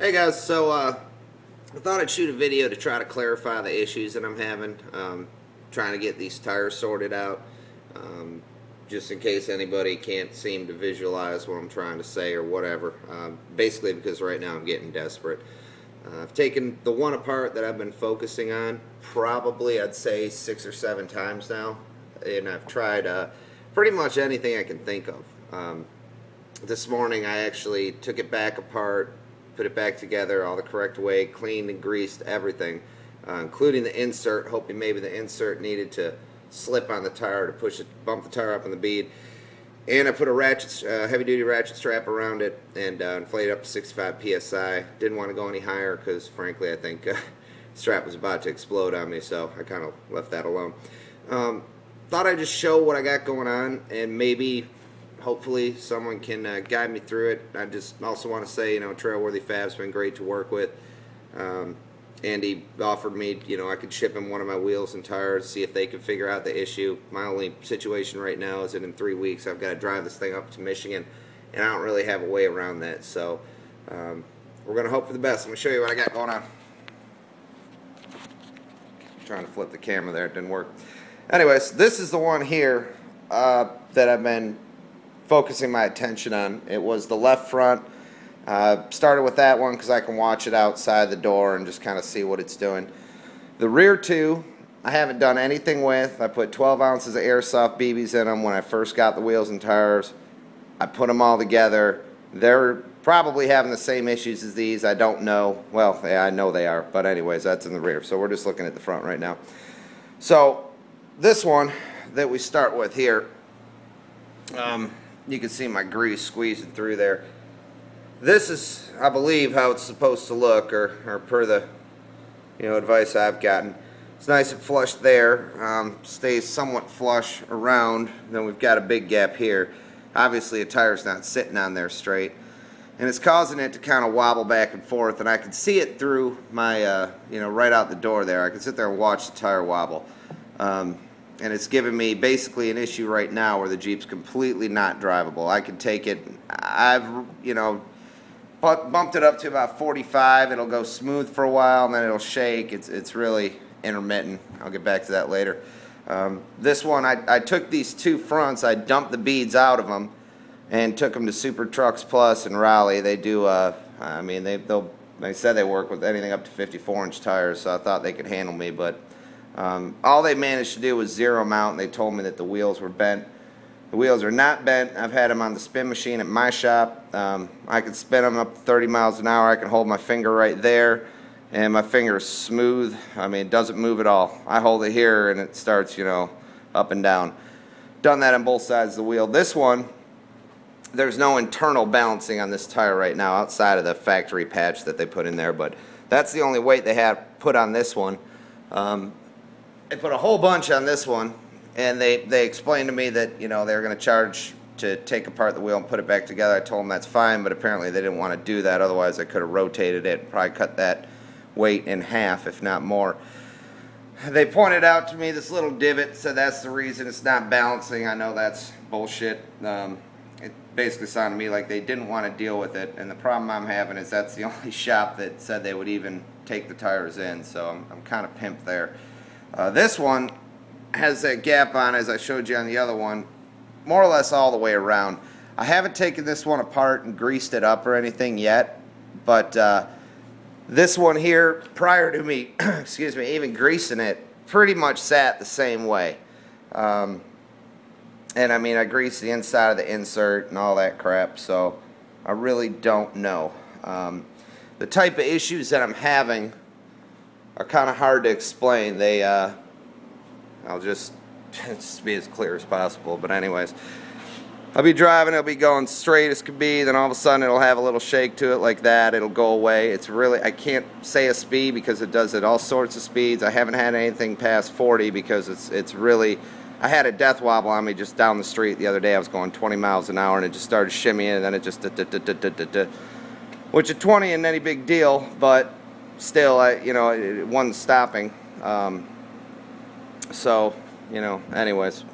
Hey guys, so I thought I'd shoot a video to try to clarify the issues that I'm having, trying to get these tires sorted out, just in case anybody can't seem to visualize what I'm trying to say or whatever, basically because right now I'm getting desperate. I've taken the one apart that I've been focusing on probably I'd say 6 or 7 times now, and I've tried pretty much anything I can think of. This morning I actually took it back apart, put it back together all the correct way, cleaned and greased everything, including the insert, hoping maybe the insert needed to slip on the tire to push it, bump the tire up on the bead. And I put a ratchet, heavy-duty ratchet strap around it and inflated up to 65 psi. Didn't want to go any higher because, frankly, I think the strap was about to explode on me, so I kind of left that alone. Thought I'd just show what I got going on, and maybe hopefully someone can guide me through it. I just also want to say, Trailworthy Fab's been great to work with. Andy offered me, I could ship him one of my wheels and tires, see if they could figure out the issue. My only situation right now is that in 3 weeks I've got to drive this thing up to Michigan, and I don't really have a way around that. So we're going to hope for the best. I'm going to show you what I got going on. Trying to flip the camera there, it didn't work. Anyways, this is the one here that I've been focusing my attention on. It was the left front. Started with that one because I can watch it outside the door and just kind of see what it's doing. The rear two I haven't done anything with. I put 12 ounces of airsoft BBs in them when I first got the wheels and tires. I put them all together. They're probably having the same issues as these. I don't know. Well, yeah, I know they are, but anyways, that's in the rear. So we're just looking at the front right now. So this one that we start with here, you can see my grease squeezing through there. This is, I believe, how it's supposed to look, or per the advice I've gotten. It's nice and flush there, stays somewhat flush around. Then we've got a big gap here. Obviously, a tire's not sitting on there straight, and it's causing it to kind of wobble back and forth. And I can see it through my, right out the door there. I can sit there and watch the tire wobble. And it's giving me basically an issue right now where the Jeep's completely not drivable. I can take it, I've, bumped it up to about 45. It'll go smooth for a while and then it'll shake. It's really intermittent. I'll get back to that later. This one, I took these two fronts, I dumped the beads out of them and took them to Super Trucks Plus in Raleigh. They do, they said they work with anything up to 54-inch tires, so I thought they could handle me, but all they managed to do was zero them out, and they told me that the wheels were bent. The wheels are not bent. I've had them on the spin machine at my shop. I can spin them up to 30 miles an hour. I can hold my finger right there, and my finger is smooth. It doesn't move at all. I hold it here, and it starts, up and down. Done that on both sides of the wheel. This one, there's no internal balancing on this tire right now outside of the factory patch that they put in there, but that's the only weight they have put on this one. They put a whole bunch on this one, and they explained to me that they were going to charge to take apart the wheel and put it back together. I told them that's fine, but apparently they didn't want to do that. Otherwise, I could have rotated it, probably cut that weight in half, if not more. They pointed out to me this little divot, said that's the reason it's not balancing. I know that's bullshit. It basically sounded to me like they didn't want to deal with it, and the problem I'm having is that's the only shop that said they would even take the tires in, so I'm kind of pimped there. This one has that gap on, as I showed you on the other one, more or less all the way around. I haven't taken this one apart and greased it up or anything yet, but this one here, prior to me, excuse me, even greasing it, pretty much sat the same way. And I greased the inside of the insert and all that crap, so I really don't know. The type of issues that I'm having are kind of hard to explain. I'll just be as clear as possible, but anyways, I'll be driving, it'll be going straight as could be, then all of a sudden it'll have a little shake to it like that, it'll go away. It's really, I can't say a speed because it does at all sorts of speeds. I haven't had anything past 40 because it's really, I had a death wobble on me just down the street the other day. I was going 20 miles an hour and it just started shimmying, and then it just which at 20 isn't any big deal, but still, it wasn't stopping. So, anyways,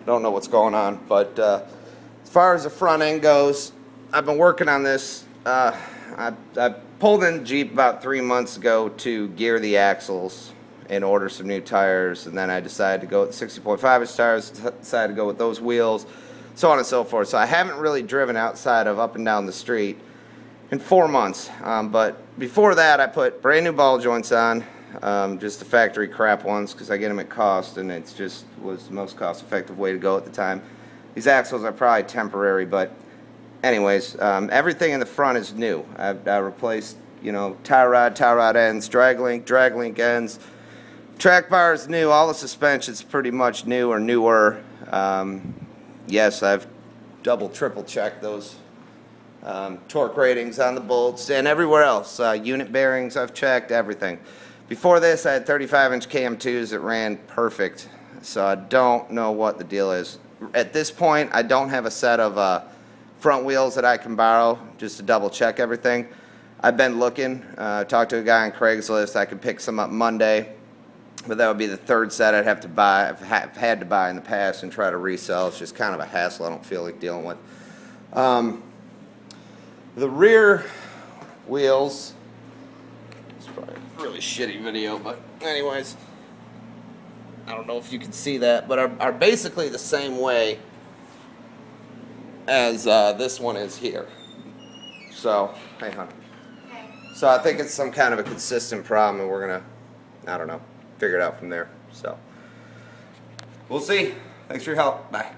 don't know what's going on. But as far as the front end goes, I've been working on this I pulled in the Jeep about 3 months ago to gear the axles and order some new tires, and then I decided to go with 60.5 inch tires, decided to go with those wheels, so on and so forth. So I haven't really driven outside of up and down the street in 4 months, but before that I put brand new ball joints on, just the factory crap ones because I get them at cost, and it just was the most cost effective way to go at the time. These axles are probably temporary, but anyways, everything in the front is new. I replaced, you know, tie rod ends, drag link ends. Track bar is new. All the suspension's pretty much new or newer. Yes, I've double, triple checked those torque ratings on the bolts and everywhere else. Unit bearings I've checked, everything. Before this, I had 35-inch KM2s that ran perfect, so I don't know what the deal is. At this point, I don't have a set of front wheels that I can borrow just to double check everything. I've been looking, talked to a guy on Craigslist. I could pick some up Monday, but that would be the third set I'd have to buy. I've had to buy in the past and try to resell. It's just kind of a hassle I don't feel like dealing with. The rear wheels, it's probably a really shitty video, but anyways, I don't know if you can see that, but are basically the same way as this one is here. So, hey hon. So I think it's some kind of a consistent problem, and we're gonna, I don't know, figure it out from there. So we'll see. Thanks for your help. Bye.